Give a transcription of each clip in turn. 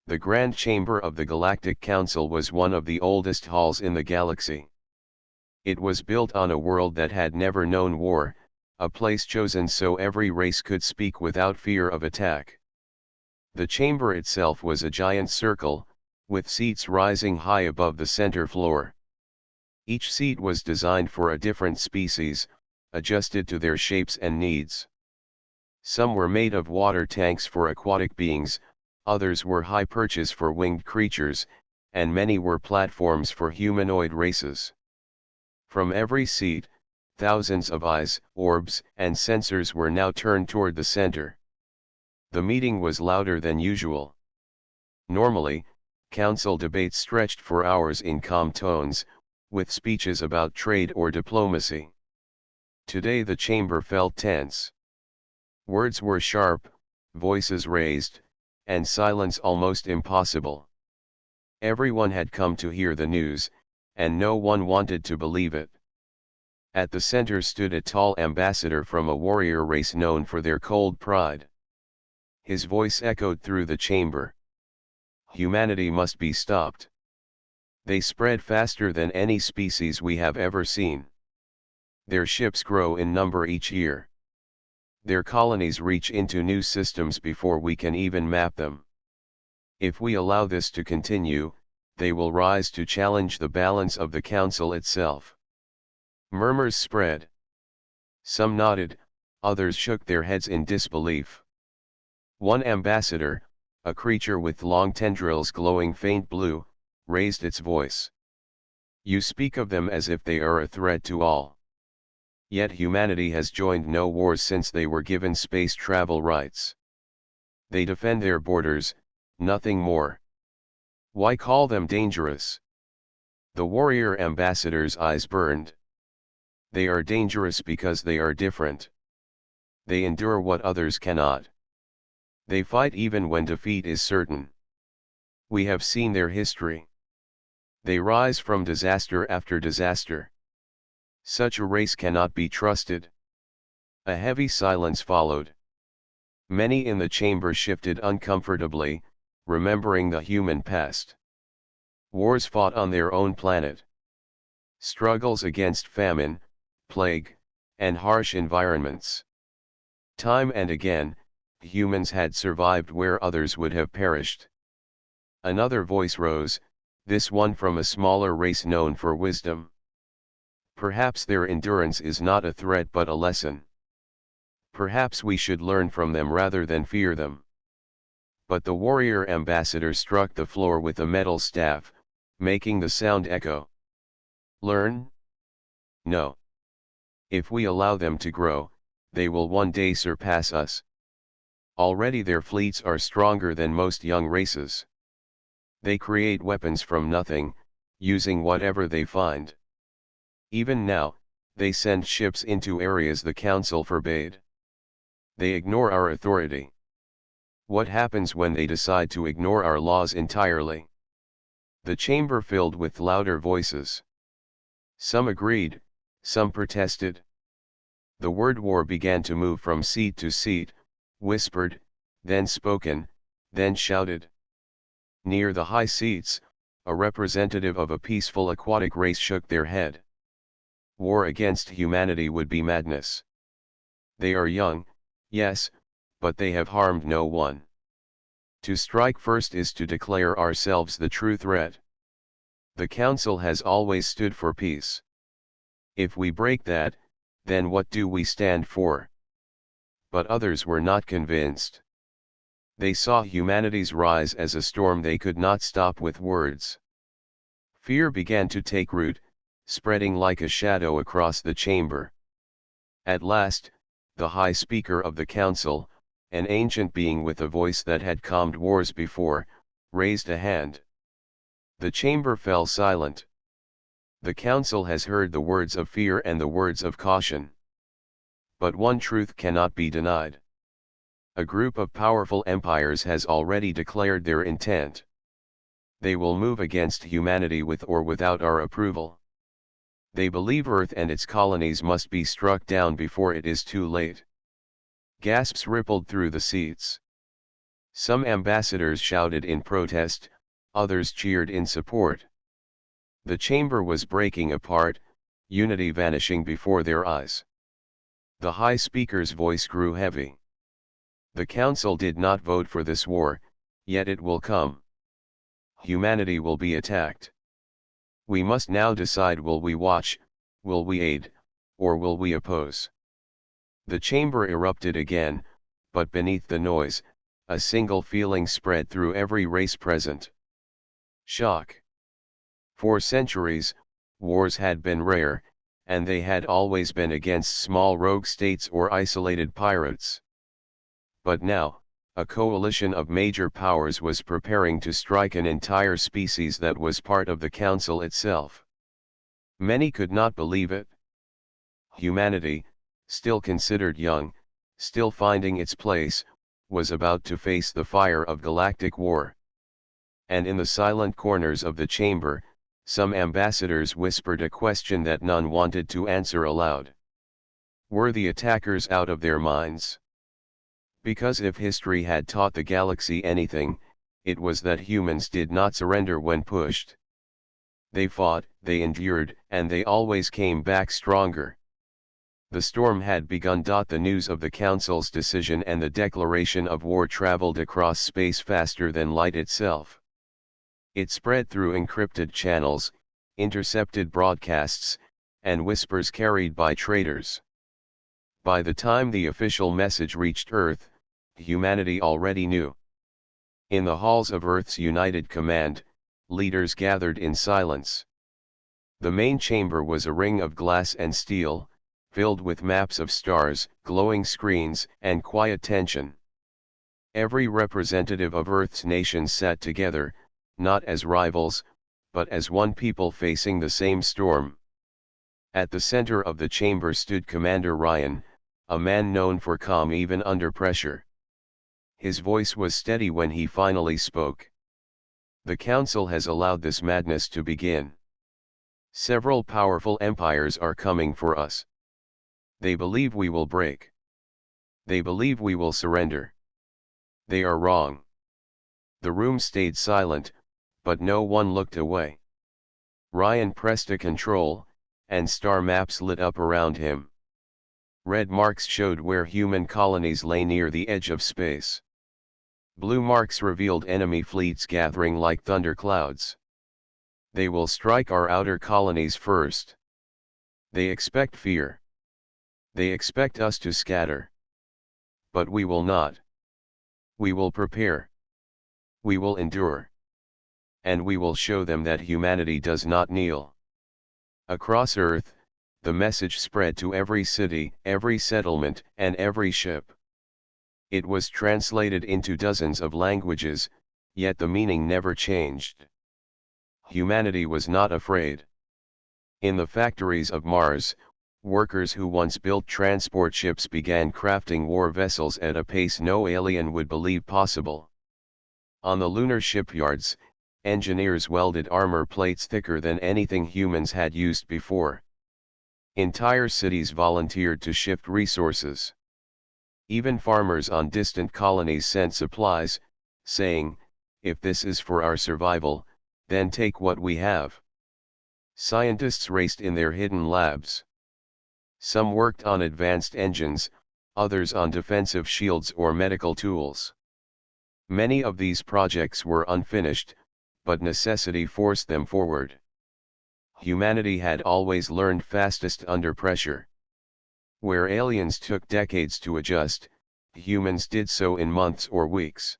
The Grand Chamber of the Galactic Council was one of the oldest halls in the galaxy. It was built on a world that had never known war, a place chosen so every race could speak without fear of attack. The chamber itself was a giant circle, with seats rising high above the center floor. Each seat was designed for a different species, adjusted to their shapes and needs. Some were made of water tanks for aquatic beings, others were high perches for winged creatures, and many were platforms for humanoid races. From every seat, thousands of eyes, orbs, and sensors were now turned toward the center. The meeting was louder than usual. Normally, council debates stretched for hours in calm tones, with speeches about trade or diplomacy. Today the chamber felt tense. Words were sharp, voices raised, and silence almost impossible. Everyone had come to hear the news, and no one wanted to believe it. At the center stood a tall ambassador from a warrior race known for their cold pride. His voice echoed through the chamber. Humanity must be stopped. They spread faster than any species we have ever seen. Their ships grow in number each year. Their colonies reach into new systems before we can even map them. If we allow this to continue, they will rise to challenge the balance of the council itself. Murmurs spread. Some nodded, others shook their heads in disbelief. One ambassador, a creature with long tendrils glowing faint blue, raised its voice. You speak of them as if they are a threat to all. Yet humanity has joined no wars since they were given space travel rights. They defend their borders, nothing more. Why call them dangerous? The warrior ambassador's eyes burned. They are dangerous because they are different. They endure what others cannot. They fight even when defeat is certain. We have seen their history. They rise from disaster after disaster. Such a race cannot be trusted. A heavy silence followed. Many in the chamber shifted uncomfortably, remembering the human past. Wars fought on their own planet. Struggles against famine, plague, and harsh environments. Time and again, humans had survived where others would have perished. Another voice rose, this one from a smaller race known for wisdom. Perhaps their endurance is not a threat but a lesson. Perhaps we should learn from them rather than fear them. But the warrior ambassador struck the floor with a metal staff, making the sound echo. Learn? No. If we allow them to grow, they will one day surpass us. Already their fleets are stronger than most young races. They create weapons from nothing, using whatever they find. Even now, they send ships into areas the Council forbade. They ignore our authority. What happens when they decide to ignore our laws entirely? The chamber filled with louder voices. Some agreed, some protested. The word war began to move from seat to seat, whispered, then spoken, then shouted. Near the high seats, a representative of a peaceful aquatic race shook their head. War against humanity would be madness. They are young, yes, but they have harmed no one. To strike first is to declare ourselves the true threat. The Council has always stood for peace. If we break that, then what do we stand for? But others were not convinced. They saw humanity's rise as a storm they could not stop with words. Fear began to take root, spreading like a shadow across the chamber. At last, the High Speaker of the Council, an ancient being with a voice that had calmed wars before, raised a hand. The chamber fell silent. The Council has heard the words of fear and the words of caution. But one truth cannot be denied. A group of powerful empires has already declared their intent. They will move against humanity with or without our approval. They believe Earth and its colonies must be struck down before it is too late. Gasps rippled through the seats. Some ambassadors shouted in protest, others cheered in support. The chamber was breaking apart, unity vanishing before their eyes. The High Speaker's voice grew heavy. The Council did not vote for this war, yet it will come. Humanity will be attacked. We must now decide: will we watch, will we aid, or will we oppose? The chamber erupted again, but beneath the noise, a single feeling spread through every race present. Shock. For centuries, wars had been rare, and they had always been against small rogue states or isolated pirates. But now, a coalition of major powers was preparing to strike an entire species that was part of the Council itself. Many could not believe it. Humanity, still considered young, still finding its place, was about to face the fire of galactic war. And in the silent corners of the chamber, some ambassadors whispered a question that none wanted to answer aloud. Were the attackers out of their minds? Because if history had taught the galaxy anything, it was that humans did not surrender when pushed. They fought, they endured, and they always came back stronger. The storm had begun. The news of the Council's decision and the declaration of war traveled across space faster than light itself. It spread through encrypted channels, intercepted broadcasts, and whispers carried by traitors. By the time the official message reached Earth, humanity already knew. In the halls of Earth's United Command, leaders gathered in silence. The main chamber was a ring of glass and steel, filled with maps of stars, glowing screens, and quiet tension. Every representative of Earth's nations sat together, not as rivals, but as one people facing the same storm. At the center of the chamber stood Commander Ryan, a man known for calm even under pressure. His voice was steady when he finally spoke. The Council has allowed this madness to begin. Several powerful empires are coming for us. They believe we will break. They believe we will surrender. They are wrong. The room stayed silent, but no one looked away. Ryan pressed a control, and star maps lit up around him. Red marks showed where human colonies lay near the edge of space. Blue marks revealed enemy fleets gathering like thunderclouds. They will strike our outer colonies first. They expect fear. They expect us to scatter. But we will not. We will prepare. We will endure. And we will show them that humanity does not kneel. Across Earth, the message spread to every city, every settlement, and every ship. It was translated into dozens of languages, yet the meaning never changed. Humanity was not afraid. In the factories of Mars, workers who once built transport ships began crafting war vessels at a pace no alien would believe possible. On the lunar shipyards, engineers welded armor plates thicker than anything humans had used before. Entire cities volunteered to shift resources. Even farmers on distant colonies sent supplies, saying, "If this is for our survival, then take what we have." Scientists raced in their hidden labs. Some worked on advanced engines, others on defensive shields or medical tools. Many of these projects were unfinished, but necessity forced them forward. Humanity had always learned fastest under pressure. Where aliens took decades to adjust, humans did so in months or weeks.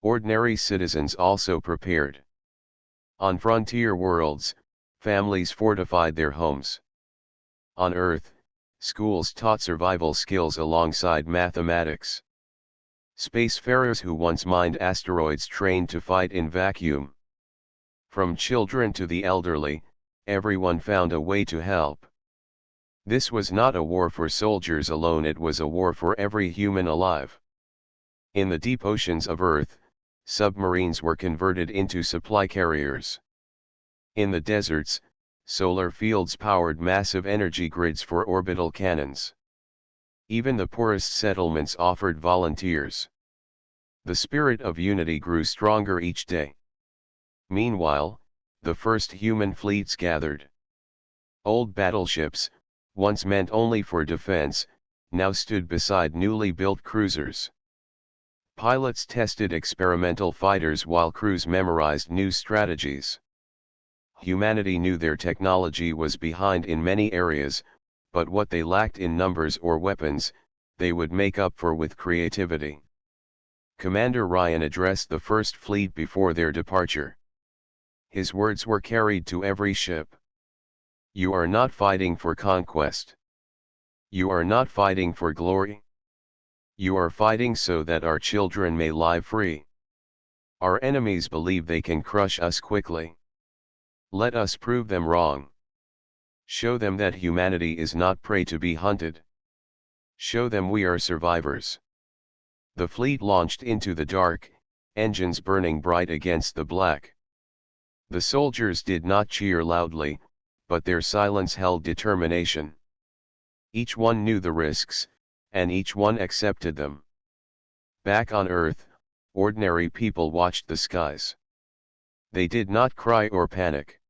Ordinary citizens also prepared. On frontier worlds, families fortified their homes. On Earth, schools taught survival skills alongside mathematics. Spacefarers who once mined asteroids trained to fight in vacuum. From children to the elderly, everyone found a way to help. This was not a war for soldiers alone, it was a war for every human alive. In the deep oceans of Earth, submarines were converted into supply carriers. In the deserts, solar fields powered massive energy grids for orbital cannons. Even the poorest settlements offered volunteers. The spirit of unity grew stronger each day. Meanwhile, the first human fleets gathered. Old battleships, once meant only for defense, now stood beside newly built cruisers. Pilots tested experimental fighters while crews memorized new strategies. Humanity knew their technology was behind in many areas, but what they lacked in numbers or weapons, they would make up for with creativity. Commander Ryan addressed the first fleet before their departure. His words were carried to every ship. You are not fighting for conquest. You are not fighting for glory. You are fighting so that our children may live free. Our enemies believe they can crush us quickly. Let us prove them wrong. Show them that humanity is not prey to be hunted. Show them we are survivors. The fleet launched into the dark, engines burning bright against the black. The soldiers did not cheer loudly, but their silence held determination. Each one knew the risks, and each one accepted them. Back on Earth, ordinary people watched the skies. They did not cry or panic.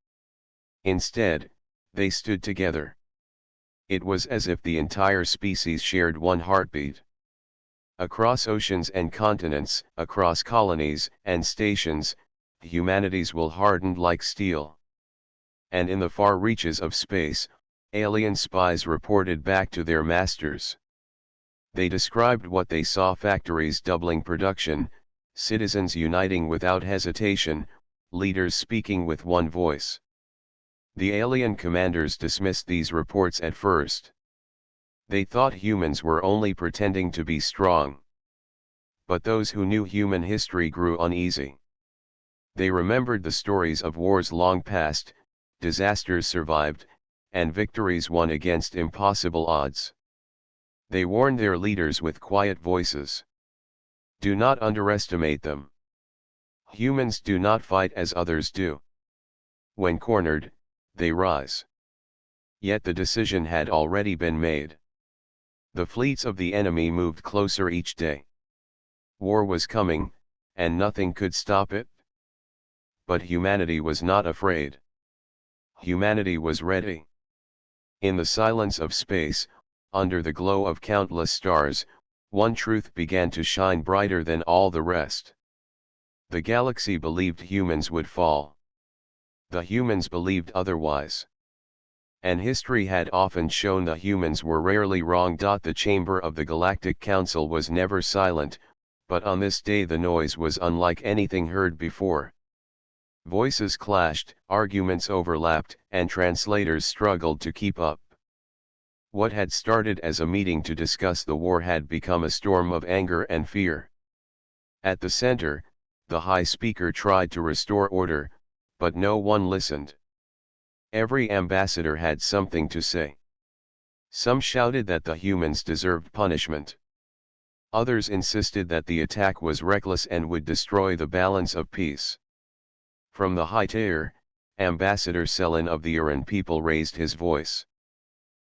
Instead, they stood together. It was as if the entire species shared one heartbeat. Across oceans and continents, across colonies and stations, humanity's will hardened like steel. And in the far reaches of space, alien spies reported back to their masters. They described what they saw: factories doubling production, citizens uniting without hesitation, leaders speaking with one voice. The alien commanders dismissed these reports at first. They thought humans were only pretending to be strong. But those who knew human history grew uneasy. They remembered the stories of wars long past, disasters survived, and victories won against impossible odds. They warned their leaders with quiet voices. Do not underestimate them. Humans do not fight as others do. When cornered, they rise. Yet the decision had already been made. The fleets of the enemy moved closer each day. War was coming, and nothing could stop it. But humanity was not afraid. Humanity was ready. In the silence of space, under the glow of countless stars, one truth began to shine brighter than all the rest. The galaxy believed humans would fall. The humans believed otherwise. And history had often shown the humans were rarely wrong. The chamber of the Galactic Council was never silent, but on this day the noise was unlike anything heard before. Voices clashed, arguments overlapped, and translators struggled to keep up. What had started as a meeting to discuss the war had become a storm of anger and fear. At the center, the High Speaker tried to restore order, but no one listened. Every ambassador had something to say. Some shouted that the humans deserved punishment. Others insisted that the attack was reckless and would destroy the balance of peace. From the high tier, Ambassador Selin of the Iran people raised his voice.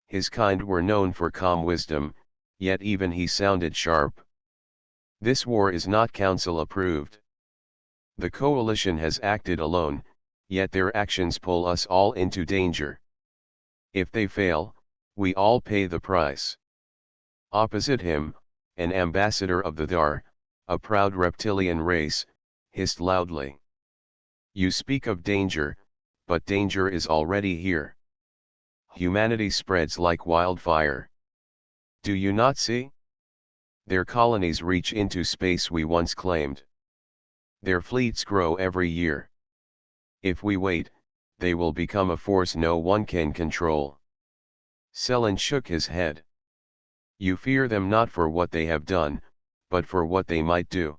His kind were known for calm wisdom, yet even he sounded sharp. This war is not council approved. The coalition has acted alone, yet their actions pull us all into danger. If they fail, we all pay the price. Opposite him, an ambassador of the Dar, a proud reptilian race, hissed loudly. You speak of danger, but danger is already here. Humanity spreads like wildfire. Do you not see? Their colonies reach into space we once claimed. Their fleets grow every year. If we wait, they will become a force no one can control. Selin shook his head. You fear them not for what they have done, but for what they might do.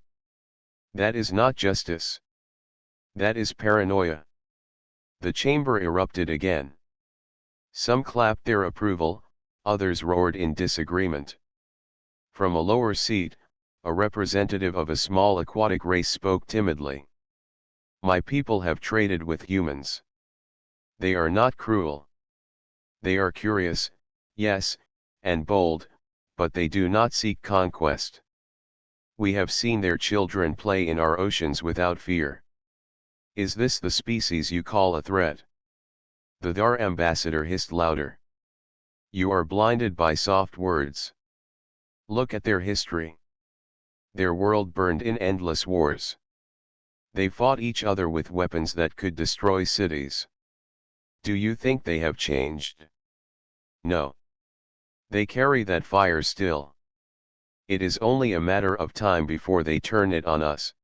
That is not justice. That is paranoia. The chamber erupted again. Some clapped their approval, others roared in disagreement. From a lower seat, a representative of a small aquatic race spoke timidly. My people have traded with humans. They are not cruel. They are curious, yes, and bold, but they do not seek conquest. We have seen their children play in our oceans without fear. Is this the species you call a threat? The Thar ambassador hissed louder. You are blinded by soft words. Look at their history. Their world burned in endless wars. They fought each other with weapons that could destroy cities. Do you think they have changed? No. They carry that fire still. It is only a matter of time before they turn it on us.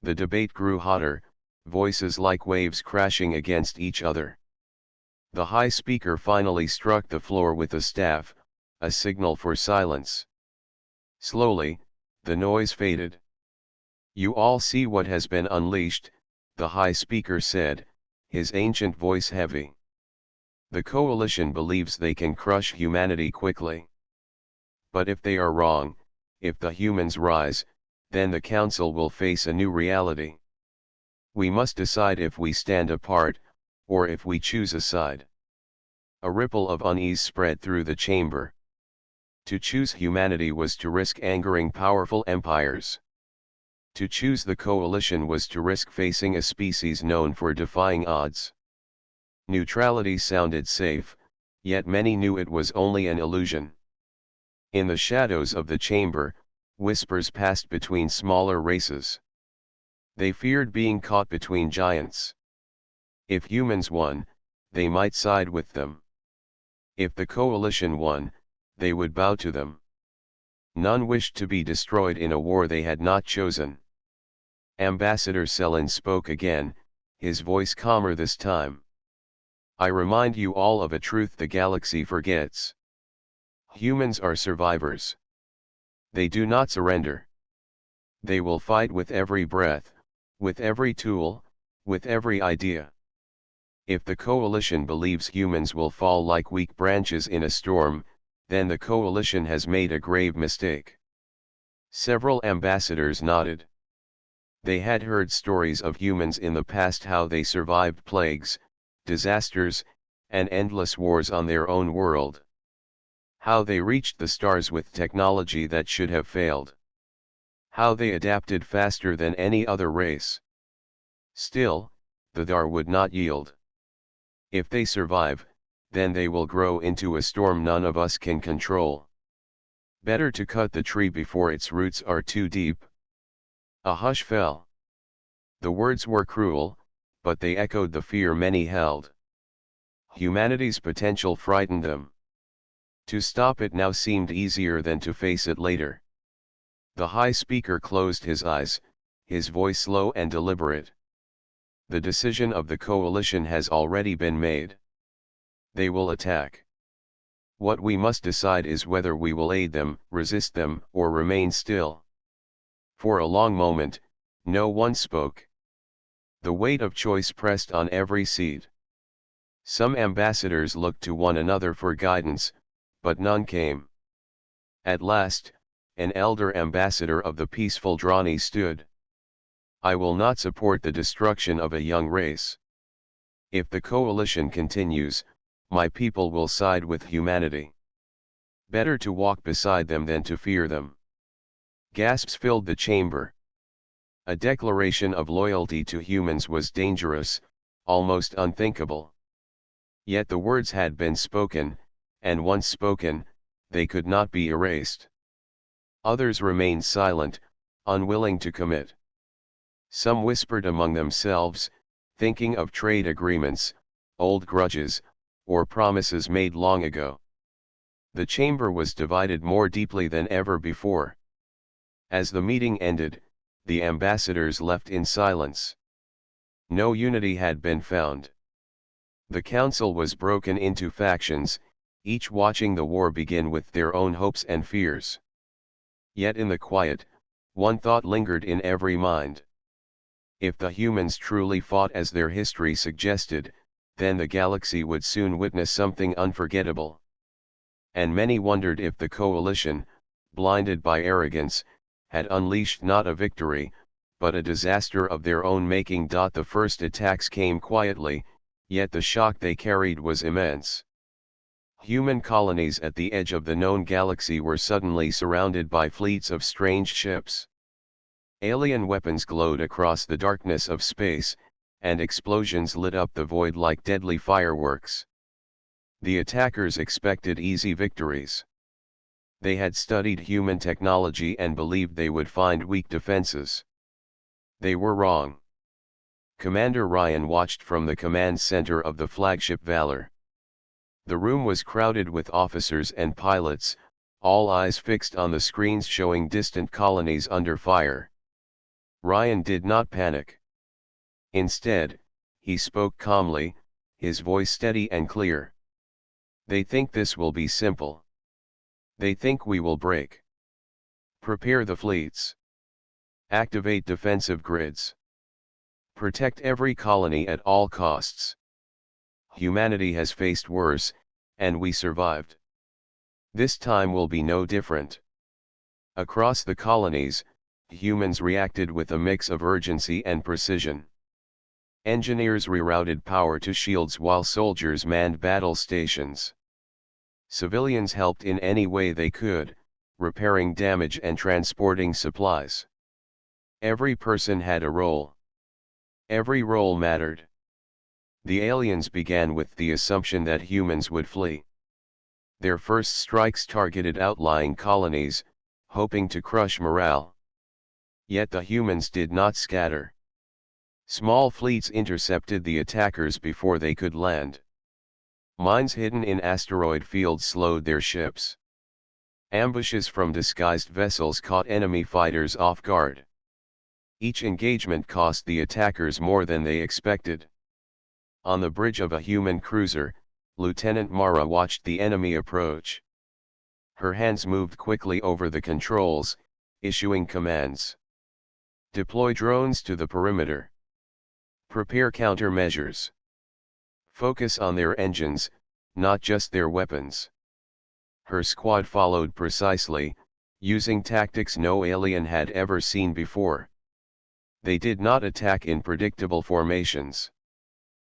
The debate grew hotter, voices like waves crashing against each other. The high speaker finally struck the floor with a staff, a signal for silence. Slowly, the noise faded. You all see what has been unleashed, the high speaker said, his ancient voice heavy. The coalition believes they can crush humanity quickly. But if they are wrong, if the humans rise, then the council will face a new reality. We must decide if we stand apart, or if we choose a side. A ripple of unease spread through the chamber. To choose humanity was to risk angering powerful empires. To choose the coalition was to risk facing a species known for defying odds. Neutrality sounded safe, yet many knew it was only an illusion. In the shadows of the chamber, whispers passed between smaller races. They feared being caught between giants. If humans won, they might side with them. If the coalition won, they would bow to them. None wished to be destroyed in a war they had not chosen. Ambassador Selen spoke again, his voice calmer this time. I remind you all of a truth the galaxy forgets. Humans are survivors. They do not surrender. They will fight with every breath, with every tool, with every idea. If the coalition believes humans will fall like weak branches in a storm, then the coalition has made a grave mistake. Several ambassadors nodded. They had heard stories of humans in the past, how they survived plagues, disasters, and endless wars on their own world. How they reached the stars with technology that should have failed. How they adapted faster than any other race. Still, the Thar would not yield. If they survive, then they will grow into a storm none of us can control. Better to cut the tree before its roots are too deep. A hush fell. The words were cruel, but they echoed the fear many held. Humanity's potential frightened them. To stop it now seemed easier than to face it later. The high speaker closed his eyes, his voice slow and deliberate. The decision of the coalition has already been made. They will attack. What we must decide is whether we will aid them, resist them, or remain still. For a long moment, no one spoke. The weight of choice pressed on every seat. Some ambassadors looked to one another for guidance, but none came. At last, an elder ambassador of the peaceful Drani stood. I will not support the destruction of a young race. If the coalition continues, my people will side with humanity. Better to walk beside them than to fear them. Gasps filled the chamber. A declaration of loyalty to humans was dangerous, almost unthinkable. Yet the words had been spoken, and once spoken, they could not be erased. Others remained silent, unwilling to commit. Some whispered among themselves, thinking of trade agreements, old grudges, or promises made long ago. The chamber was divided more deeply than ever before. As the meeting ended, the ambassadors left in silence. No unity had been found. The council was broken into factions, each watching the war begin with their own hopes and fears. Yet in the quiet, one thought lingered in every mind. If the humans truly fought as their history suggested, then the galaxy would soon witness something unforgettable. And many wondered if the coalition, blinded by arrogance, had unleashed not a victory, but a disaster of their own making. The first attacks came quietly, yet the shock they carried was immense. Human colonies at the edge of the known galaxy were suddenly surrounded by fleets of strange ships. Alien weapons glowed across the darkness of space, and explosions lit up the void like deadly fireworks. The attackers expected easy victories. They had studied human technology and believed they would find weak defenses. They were wrong. Commander Ryan watched from the command center of the flagship Valor. The room was crowded with officers and pilots, all eyes fixed on the screens showing distant colonies under fire. Ryan did not panic. Instead, he spoke calmly, his voice steady and clear. They think this will be simple. They think we will break. Prepare the fleets. Activate defensive grids. Protect every colony at all costs. Humanity has faced worse, and we survived. This time will be no different. Across the colonies, humans reacted with a mix of urgency and precision. Engineers rerouted power to shields while soldiers manned battle stations. Civilians helped in any way they could, repairing damage and transporting supplies. Every person had a role. Every role mattered. The aliens began with the assumption that humans would flee. Their first strikes targeted outlying colonies, hoping to crush morale. Yet the humans did not scatter. Small fleets intercepted the attackers before they could land. Mines hidden in asteroid fields slowed their ships. Ambushes from disguised vessels caught enemy fighters off guard. Each engagement cost the attackers more than they expected. On the bridge of a human cruiser, Lieutenant Mara watched the enemy approach. Her hands moved quickly over the controls, issuing commands. Deploy drones to the perimeter. Prepare countermeasures. Focus on their engines, not just their weapons. Her squad followed precisely, using tactics no alien had ever seen before. They did not attack in predictable formations.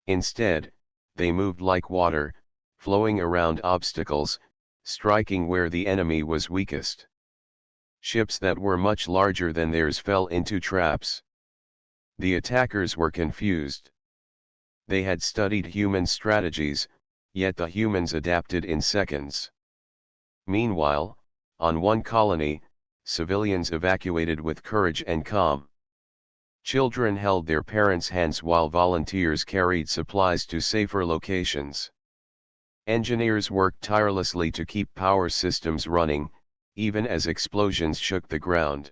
Instead, they moved like water, flowing around obstacles, striking where the enemy was weakest. Ships that were much larger than theirs fell into traps. The attackers were confused. They had studied human strategies, yet the humans adapted in seconds. Meanwhile, on one colony, civilians evacuated with courage and calm. Children held their parents' hands while volunteers carried supplies to safer locations. Engineers worked tirelessly to keep power systems running, even as explosions shook the ground.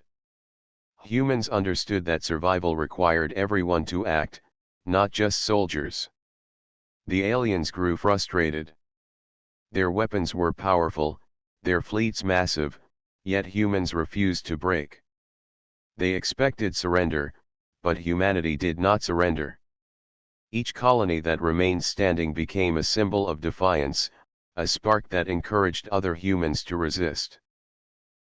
Humans understood that survival required everyone to act, not just soldiers. The aliens grew frustrated. Their weapons were powerful, their fleets massive, yet humans refused to break. They expected surrender, but humanity did not surrender. Each colony that remained standing became a symbol of defiance, a spark that encouraged other humans to resist.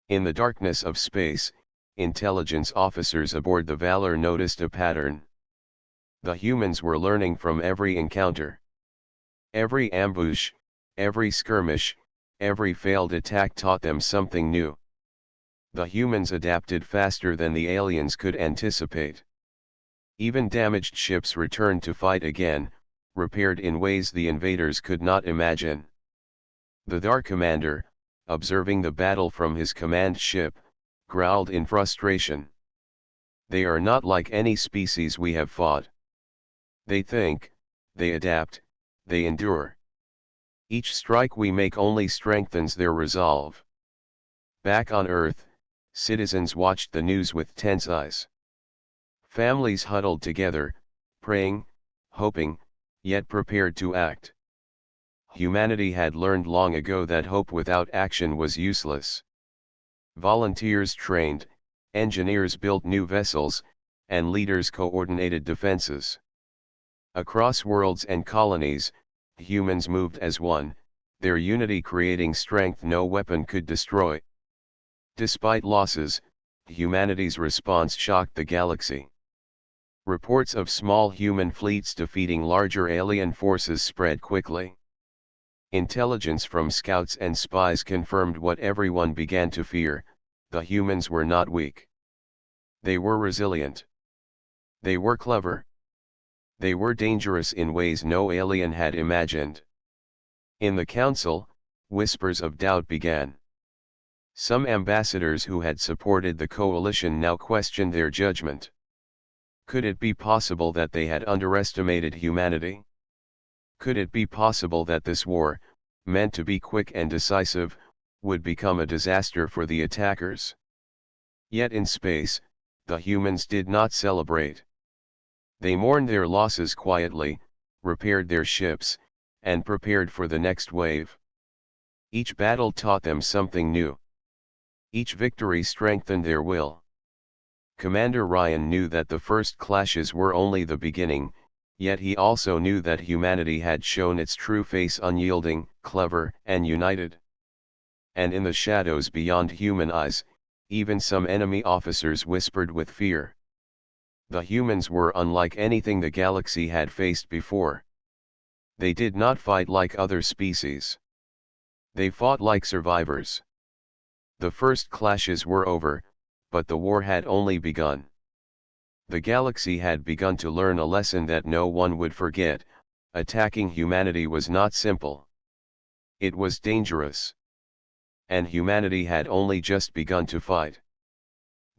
In the darkness of space, intelligence officers aboard the Valor noticed a pattern. The humans were learning from every encounter. Every ambush, every skirmish, every failed attack taught them something new. The humans adapted faster than the aliens could anticipate. Even damaged ships returned to fight again, repaired in ways the invaders could not imagine. The Dar commander, observing the battle from his command ship, growled in frustration. They are not like any species we have fought. They think, they adapt, they endure. Each strike we make only strengthens their resolve. Back on Earth, citizens watched the news with tense eyes. Families huddled together, praying, hoping, yet prepared to act. Humanity had learned long ago that hope without action was useless. Volunteers trained, engineers built new vessels, and leaders coordinated defenses. Across worlds and colonies, humans moved as one, their unity creating strength no weapon could destroy. Despite losses, humanity's response shocked the galaxy. Reports of small human fleets defeating larger alien forces spread quickly. Intelligence from scouts and spies confirmed what everyone began to fear: the humans were not weak. They were resilient. They were clever. They were dangerous in ways no alien had imagined. In the council, whispers of doubt began. Some ambassadors who had supported the coalition now questioned their judgment. Could it be possible that they had underestimated humanity? Could it be possible that this war, meant to be quick and decisive, would become a disaster for the attackers? Yet in space, the humans did not celebrate. They mourned their losses quietly, repaired their ships, and prepared for the next wave. Each battle taught them something new. Each victory strengthened their will. Commander Ryan knew that the first clashes were only the beginning, yet he also knew that humanity had shown its true face: unyielding, clever, and united. And in the shadows beyond human eyes, even some enemy officers whispered with fear. The humans were unlike anything the galaxy had faced before. They did not fight like other species. They fought like survivors. The first clashes were over, but the war had only begun. The galaxy had begun to learn a lesson that no one would forget: attacking humanity was not simple. It was dangerous. And humanity had only just begun to fight.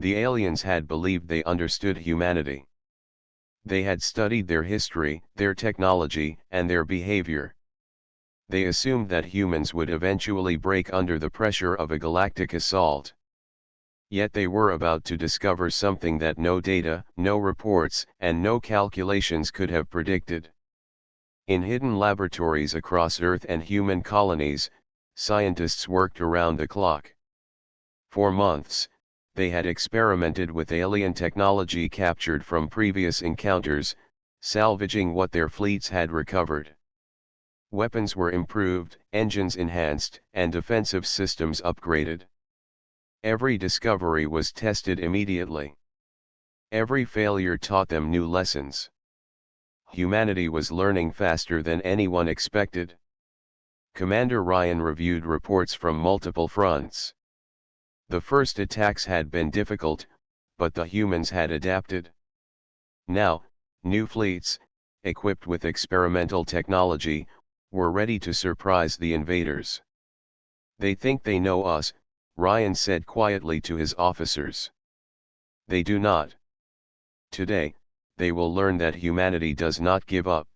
The aliens had believed they understood humanity. They had studied their history, their technology, and their behavior. They assumed that humans would eventually break under the pressure of a galactic assault. Yet they were about to discover something that no data, no reports, and no calculations could have predicted. In hidden laboratories across Earth and human colonies, scientists worked around the clock. For months, they had experimented with alien technology captured from previous encounters, salvaging what their fleets had recovered. Weapons were improved, engines enhanced, and defensive systems upgraded. Every discovery was tested immediately. Every failure taught them new lessons. Humanity was learning faster than anyone expected. Commander Ryan reviewed reports from multiple fronts. The first attacks had been difficult, but the humans had adapted. Now, new fleets, equipped with experimental technology, were ready to surprise the invaders. "They think they know us," Ryan said quietly to his officers. "They do not. Today, they will learn that humanity does not give up.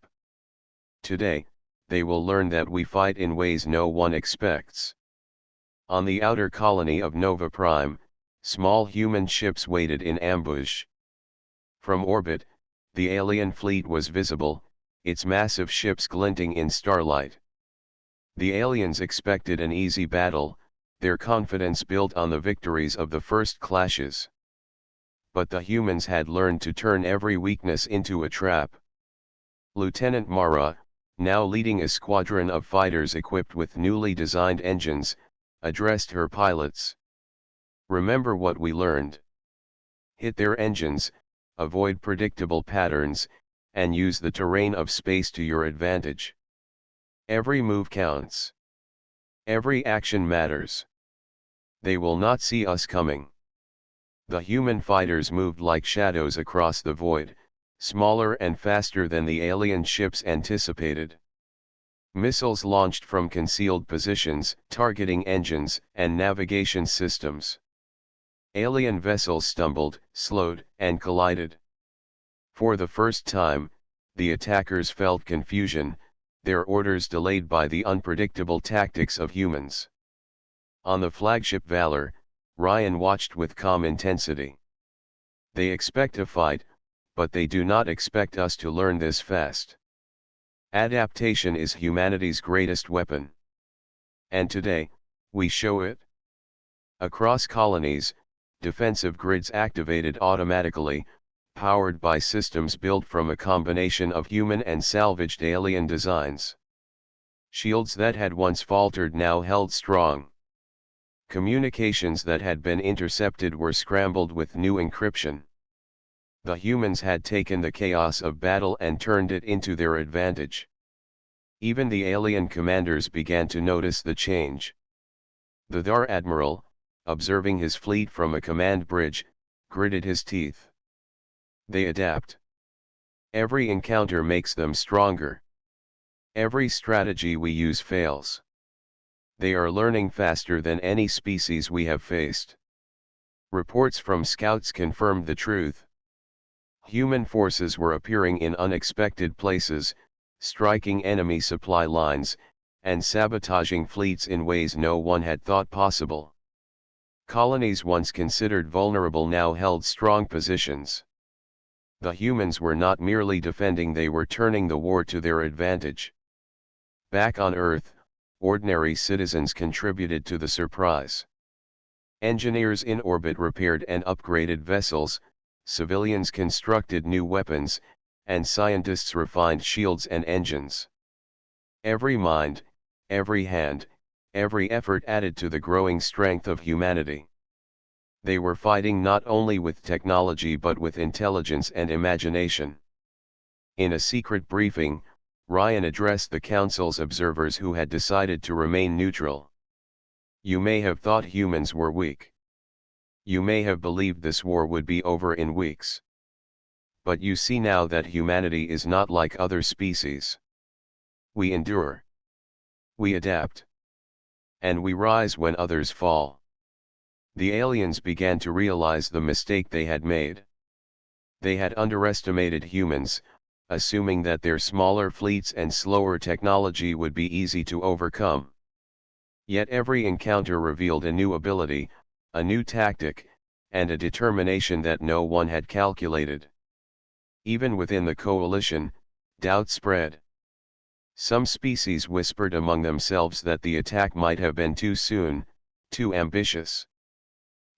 Today, they will learn that we fight in ways no one expects." On the outer colony of Nova Prime, small human ships waited in ambush. From orbit, the alien fleet was visible, its massive ships glinting in starlight. The aliens expected an easy battle, their confidence built on the victories of the first clashes. But the humans had learned to turn every weakness into a trap. Lieutenant Mara, now leading a squadron of fighters equipped with newly designed engines, addressed her pilots. "Remember what we learned. Hit their engines, avoid predictable patterns, and use the terrain of space to your advantage. Every move counts. Every action matters. They will not see us coming." The human fighters moved like shadows across the void, smaller and faster than the alien ships anticipated. Missiles launched from concealed positions, targeting engines and navigation systems. Alien vessels stumbled, slowed, and collided. For the first time, the attackers felt confusion, their orders delayed by the unpredictable tactics of humans. On the flagship Valor, Ryan watched with calm intensity. "They expect a fight, but they do not expect us to learn this fast. Adaptation is humanity's greatest weapon. And today, we show it." Across colonies, defensive grids activated automatically, powered by systems built from a combination of human and salvaged alien designs. Shields that had once faltered now held strong. Communications that had been intercepted were scrambled with new encryption. The humans had taken the chaos of battle and turned it into their advantage. Even the alien commanders began to notice the change. The Thar admiral, observing his fleet from a command bridge, gritted his teeth. They adapt. Every encounter makes them stronger. Every strategy we use fails. They are learning faster than any species we have faced. Reports from scouts confirmed the truth. Human forces were appearing in unexpected places, striking enemy supply lines, and sabotaging fleets in ways no one had thought possible. Colonies once considered vulnerable now held strong positions. The humans were not merely defending, they were turning the war to their advantage. Back on Earth, ordinary citizens contributed to the surprise. Engineers in orbit repaired and upgraded vessels, civilians constructed new weapons, and scientists refined shields and engines. Every mind, every hand, every effort added to the growing strength of humanity. They were fighting not only with technology but with intelligence and imagination. In a secret briefing, Ryan addressed the Council's observers who had decided to remain neutral. You may have thought humans were weak. You may have believed this war would be over in weeks. But you see now that humanity is not like other species. We endure. We adapt. And we rise when others fall. The aliens began to realize the mistake they had made. They had underestimated humans, assuming that their smaller fleets and slower technology would be easy to overcome. Yet every encounter revealed a new ability, a new tactic, and a determination that no one had calculated. Even within the coalition, doubt spread. Some species whispered among themselves that the attack might have been too soon, too ambitious.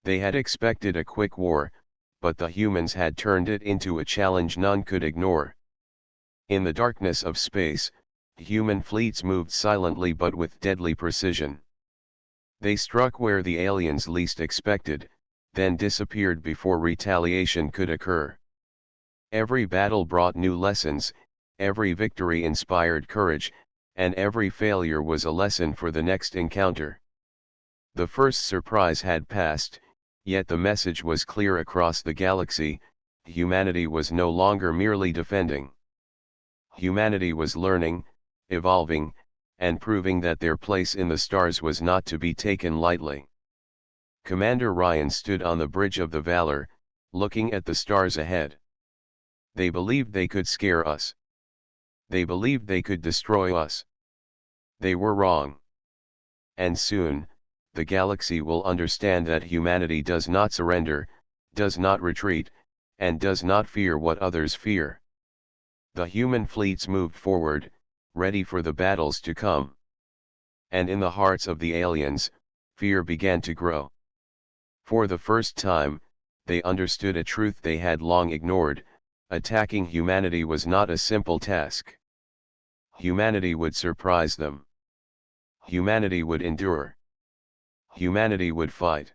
They had expected a quick war, but the humans had turned it into a challenge none could ignore. In the darkness of space, human fleets moved silently but with deadly precision. They struck where the aliens least expected, then disappeared before retaliation could occur. Every battle brought new lessons, every victory inspired courage, and every failure was a lesson for the next encounter. The first surprise had passed, yet the message was clear across the galaxy: humanity was no longer merely defending. Humanity was learning, evolving, and proving that their place in the stars was not to be taken lightly. Commander Ryan stood on the bridge of the Valor, looking at the stars ahead. They believed they could scare us. They believed they could destroy us. They were wrong. And soon, the galaxy will understand that humanity does not surrender, does not retreat, and does not fear what others fear. The human fleets moved forward, ready for the battles to come. And in the hearts of the aliens, fear began to grow. For the first time, they understood a truth they had long ignored: attacking humanity was not a simple task. Humanity would surprise them. Humanity would endure. Humanity would fight.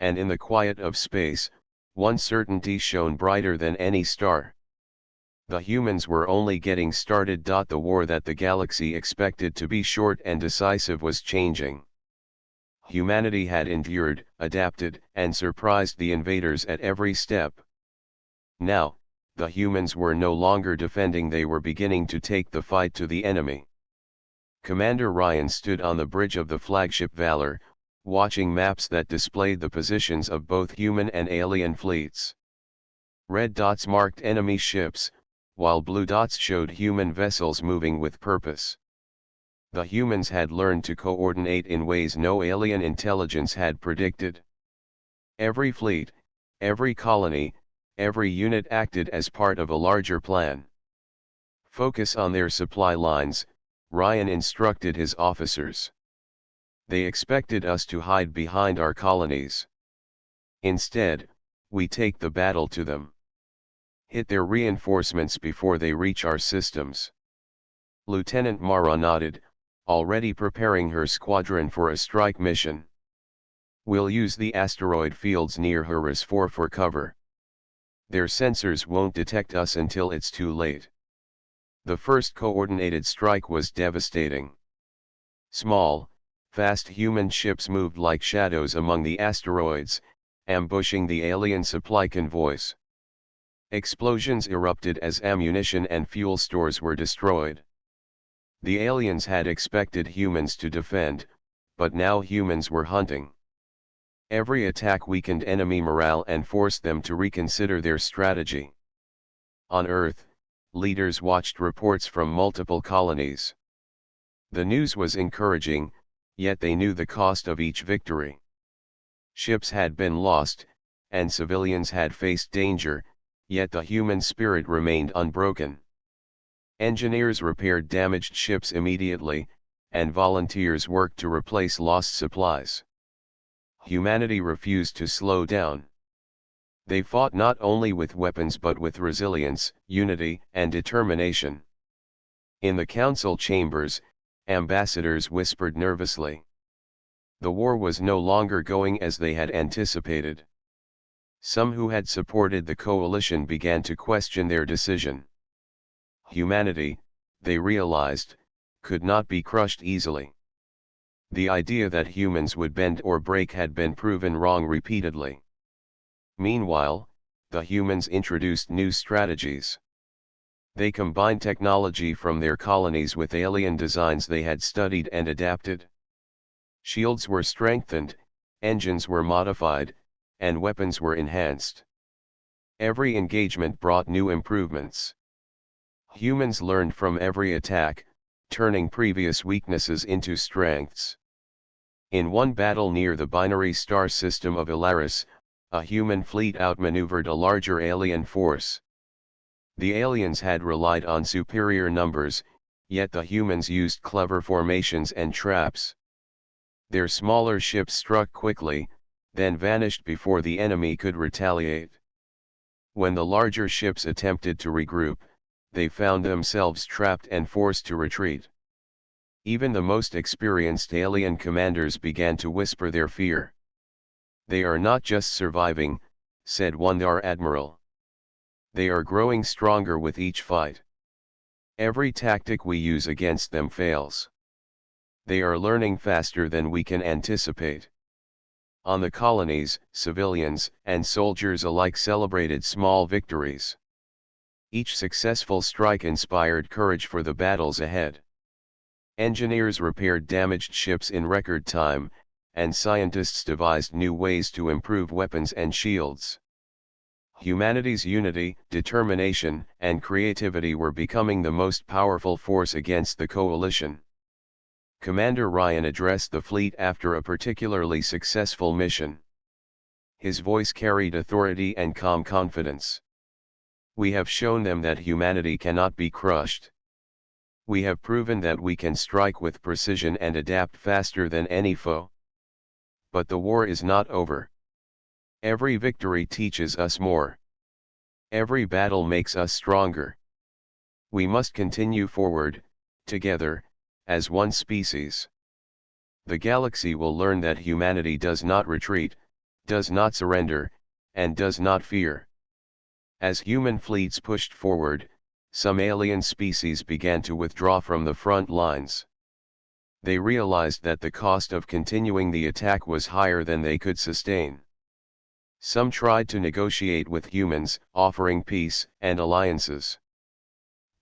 And in the quiet of space, one certainty shone brighter than any star. The humans were only getting started. The war that the galaxy expected to be short and decisive was changing. Humanity had endured, adapted, and surprised the invaders at every step. Now, the humans were no longer defending, they were beginning to take the fight to the enemy. Commander Ryan stood on the bridge of the flagship Valor, watching maps that displayed the positions of both human and alien fleets. Red dots marked enemy ships, while blue dots showed human vessels moving with purpose. The humans had learned to coordinate in ways no alien intelligence had predicted. Every fleet, every colony, every unit acted as part of a larger plan. Focus on their supply lines, Ryan instructed his officers. They expected us to hide behind our colonies. Instead, we take the battle to them. Hit their reinforcements before they reach our systems. Lieutenant Mara nodded, already preparing her squadron for a strike mission. We'll use the asteroid fields near Horus for cover. Their sensors won't detect us until it's too late. The first coordinated strike was devastating. Small, fast human ships moved like shadows among the asteroids, ambushing the alien supply convoys. Explosions erupted as ammunition and fuel stores were destroyed. The aliens had expected humans to defend, but now humans were hunting. Every attack weakened enemy morale and forced them to reconsider their strategy. On Earth, leaders watched reports from multiple colonies. The news was encouraging, yet they knew the cost of each victory. Ships had been lost, and civilians had faced danger, yet the human spirit remained unbroken. Engineers repaired damaged ships immediately, and volunteers worked to replace lost supplies. Humanity refused to slow down. They fought not only with weapons but with resilience, unity, and determination. In the council chambers, ambassadors whispered nervously. The war was no longer going as they had anticipated. Some who had supported the coalition began to question their decision. Humanity, they realized, could not be crushed easily. The idea that humans would bend or break had been proven wrong repeatedly. Meanwhile, the humans introduced new strategies. They combined technology from their colonies with alien designs they had studied and adapted. Shields were strengthened, engines were modified, and weapons were enhanced. Every engagement brought new improvements. Humans learned from every attack, turning previous weaknesses into strengths. In one battle near the binary star system of Ilaris, a human fleet outmaneuvered a larger alien force. The aliens had relied on superior numbers, yet the humans used clever formations and traps. Their smaller ships struck quickly, then vanished before the enemy could retaliate. When the larger ships attempted to regroup, they found themselves trapped and forced to retreat. Even the most experienced alien commanders began to whisper their fear. "They are not just surviving," said one admiral. "They are growing stronger with each fight. Every tactic we use against them fails. They are learning faster than we can anticipate." On the colonies, civilians and soldiers alike celebrated small victories. Each successful strike inspired courage for the battles ahead. Engineers repaired damaged ships in record time, and scientists devised new ways to improve weapons and shields. Humanity's unity, determination, and creativity were becoming the most powerful force against the coalition. Commander Ryan addressed the fleet after a particularly successful mission. His voice carried authority and calm confidence. "We have shown them that humanity cannot be crushed. We have proven that we can strike with precision and adapt faster than any foe. But the war is not over. Every victory teaches us more. Every battle makes us stronger. We must continue forward, together, as one species. The galaxy will learn that humanity does not retreat, does not surrender, and does not fear." As human fleets pushed forward, some alien species began to withdraw from the front lines. They realized that the cost of continuing the attack was higher than they could sustain. Some tried to negotiate with humans, offering peace and alliances.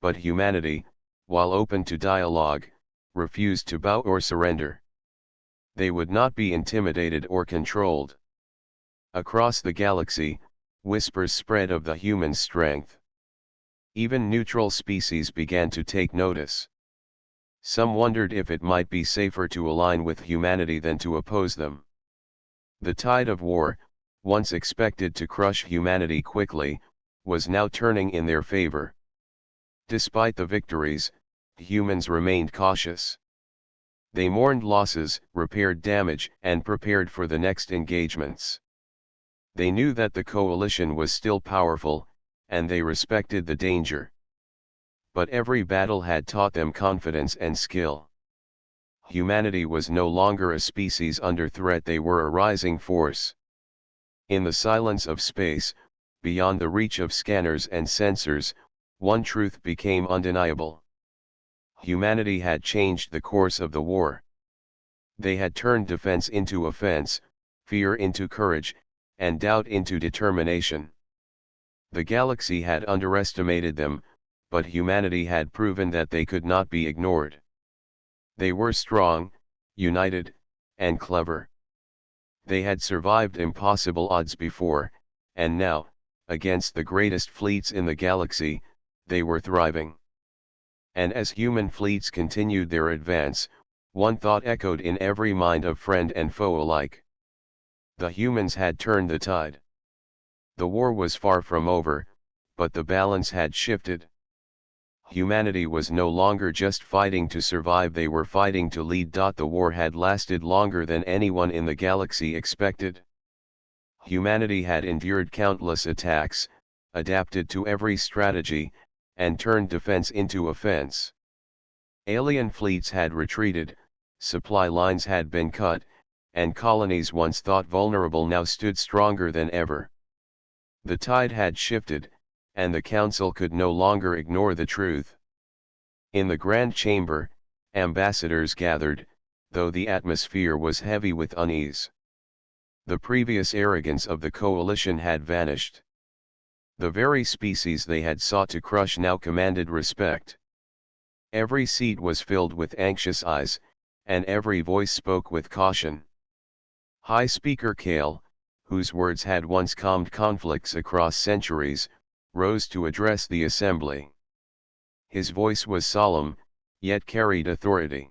But humanity, while open to dialogue, refused to bow or surrender. They would not be intimidated or controlled. Across the galaxy, whispers spread of the human strength. Even neutral species began to take notice. Some wondered if it might be safer to align with humanity than to oppose them. The tide of war, once expected to crush humanity quickly, was now turning in their favor. Despite the victories, humans remained cautious. They mourned losses, repaired damage, and prepared for the next engagements. They knew that the coalition was still powerful, and they respected the danger. But every battle had taught them confidence and skill. Humanity was no longer a species under threat, they were a rising force. In the silence of space, beyond the reach of scanners and sensors, one truth became undeniable. Humanity had changed the course of the war. They had turned defense into offense, fear into courage, and doubt into determination. The galaxy had underestimated them, but humanity had proven that they could not be ignored. They were strong, united, and clever. They had survived impossible odds before, and now, against the greatest fleets in the galaxy, they were thriving. And as human fleets continued their advance, one thought echoed in every mind of friend and foe alike. The humans had turned the tide. The war was far from over, but the balance had shifted. Humanity was no longer just fighting to survive, they were fighting to lead. The war had lasted longer than anyone in the galaxy expected. Humanity had endured countless attacks, adapted to every strategy, and turned defense into offense. Alien fleets had retreated, supply lines had been cut, and colonies once thought vulnerable now stood stronger than ever. The tide had shifted, and the Council could no longer ignore the truth. In the Grand Chamber, ambassadors gathered, though the atmosphere was heavy with unease. The previous arrogance of the coalition had vanished. The very species they had sought to crush now commanded respect. Every seat was filled with anxious eyes, and every voice spoke with caution. High Speaker Kale, whose words had once calmed conflicts across centuries, rose to address the assembly. His voice was solemn, yet carried authority.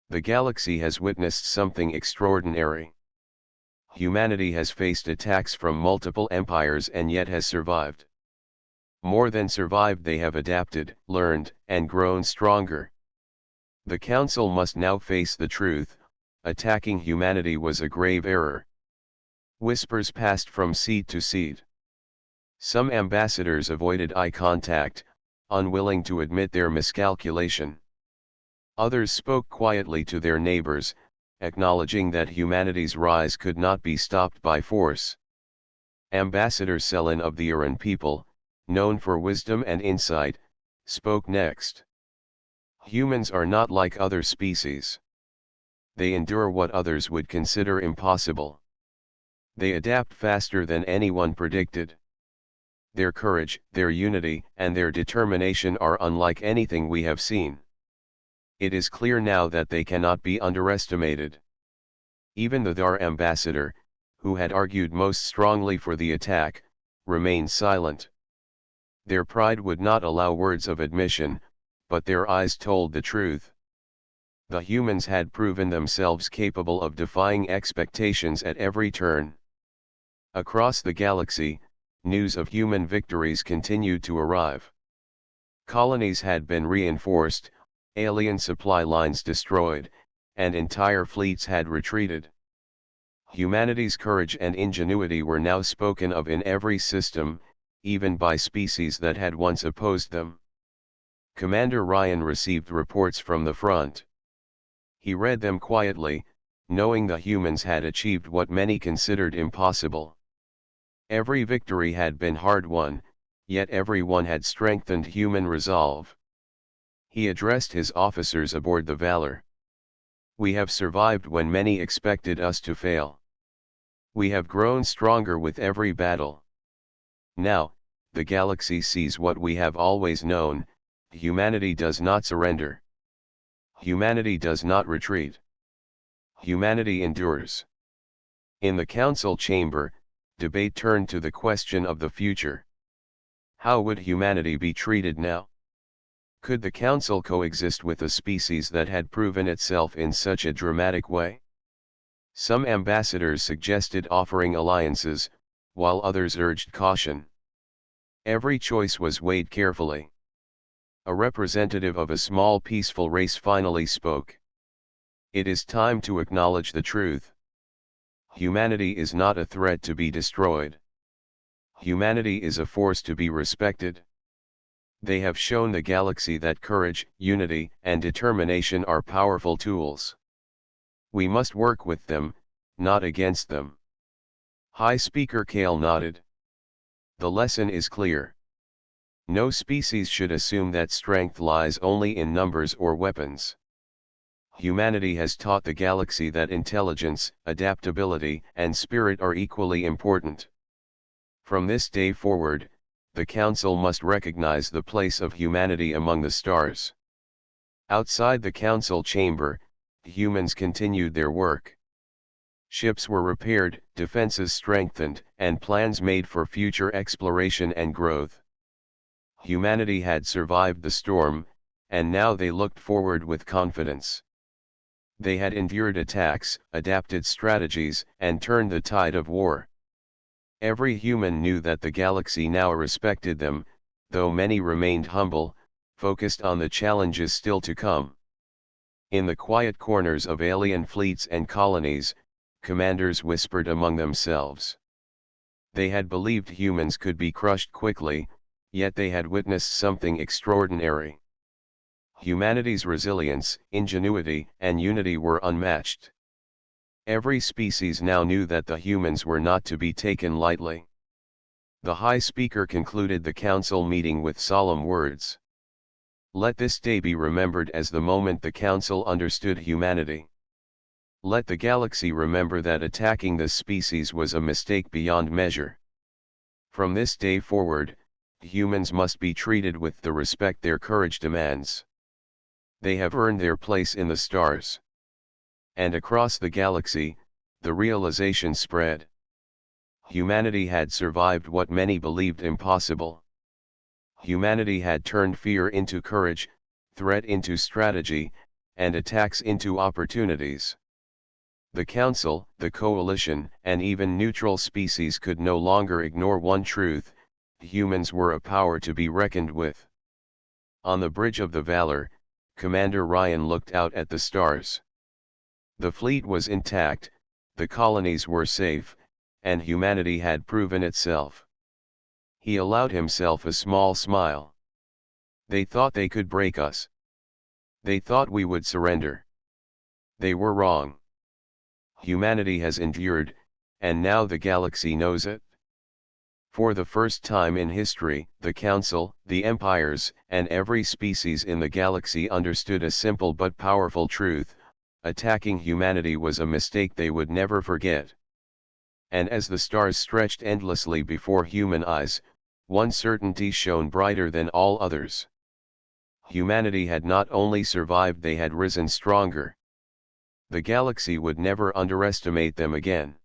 The galaxy has witnessed something extraordinary. Humanity has faced attacks from multiple empires and yet has survived. More than survived, they have adapted, learned, and grown stronger. The Council must now face the truth: attacking humanity was a grave error. Whispers passed from seat to seat. Some ambassadors avoided eye contact, unwilling to admit their miscalculation. Others spoke quietly to their neighbors, acknowledging that humanity's rise could not be stopped by force. Ambassador Selen of the Aran people, known for wisdom and insight, spoke next. Humans are not like other species. They endure what others would consider impossible. They adapt faster than anyone predicted. Their courage, their unity, and their determination are unlike anything we have seen. It is clear now that they cannot be underestimated. Even the Thar ambassador, who had argued most strongly for the attack, remained silent. Their pride would not allow words of admission, but their eyes told the truth. The humans had proven themselves capable of defying expectations at every turn. Across the galaxy, news of human victories continued to arrive. Colonies had been reinforced, alien supply lines destroyed, and entire fleets had retreated. Humanity's courage and ingenuity were now spoken of in every system, even by species that had once opposed them. Commander Ryan received reports from the front. He read them quietly, knowing the humans had achieved what many considered impossible. Every victory had been hard-won, yet every one had strengthened human resolve. He addressed his officers aboard the Valor. We have survived when many expected us to fail. We have grown stronger with every battle. Now, the galaxy sees what we have always known: humanity does not surrender. Humanity does not retreat. Humanity endures. In the council chamber, debate turned to the question of the future. How would humanity be treated now? Could the council coexist with a species that had proven itself in such a dramatic way? Some ambassadors suggested offering alliances, while others urged caution. Every choice was weighed carefully. A representative of a small peaceful race finally spoke. It is time to acknowledge the truth. Humanity is not a threat to be destroyed. Humanity is a force to be respected. They have shown the galaxy that courage, unity, and determination are powerful tools. We must work with them, not against them. High Speaker Kale nodded. The lesson is clear. No species should assume that strength lies only in numbers or weapons. Humanity has taught the galaxy that intelligence, adaptability, and spirit are equally important. From this day forward, the Council must recognize the place of humanity among the stars. Outside the Council chamber, humans continued their work. Ships were repaired, defenses strengthened, and plans made for future exploration and growth. Humanity had survived the storm, and now they looked forward with confidence. They had endured attacks, adapted strategies, and turned the tide of war. Every human knew that the galaxy now respected them, though many remained humble, focused on the challenges still to come. In the quiet corners of alien fleets and colonies, commanders whispered among themselves. They had believed humans could be crushed quickly, yet they had witnessed something extraordinary. Humanity's resilience, ingenuity, and unity were unmatched. Every species now knew that the humans were not to be taken lightly. The High Speaker concluded the council meeting with solemn words. Let this day be remembered as the moment the council understood humanity. Let the galaxy remember that attacking this species was a mistake beyond measure. From this day forward, humans must be treated with the respect their courage demands. They have earned their place in the stars. And across the galaxy, the realization spread. Humanity had survived what many believed impossible. Humanity had turned fear into courage, threat into strategy, and attacks into opportunities. The Council, the Coalition, and even neutral species could no longer ignore one truth: humans were a power to be reckoned with. On the bridge of the Valor, Commander Ryan looked out at the stars. The fleet was intact, the colonies were safe, and humanity had proven itself. He allowed himself a small smile. They thought they could break us. They thought we would surrender. They were wrong. Humanity has endured, and now the galaxy knows it. For the first time in history, the Council, the empires, and every species in the galaxy understood a simple but powerful truth: attacking humanity was a mistake they would never forget. And as the stars stretched endlessly before human eyes, one certainty shone brighter than all others. Humanity had not only survived, they had risen stronger. The galaxy would never underestimate them again.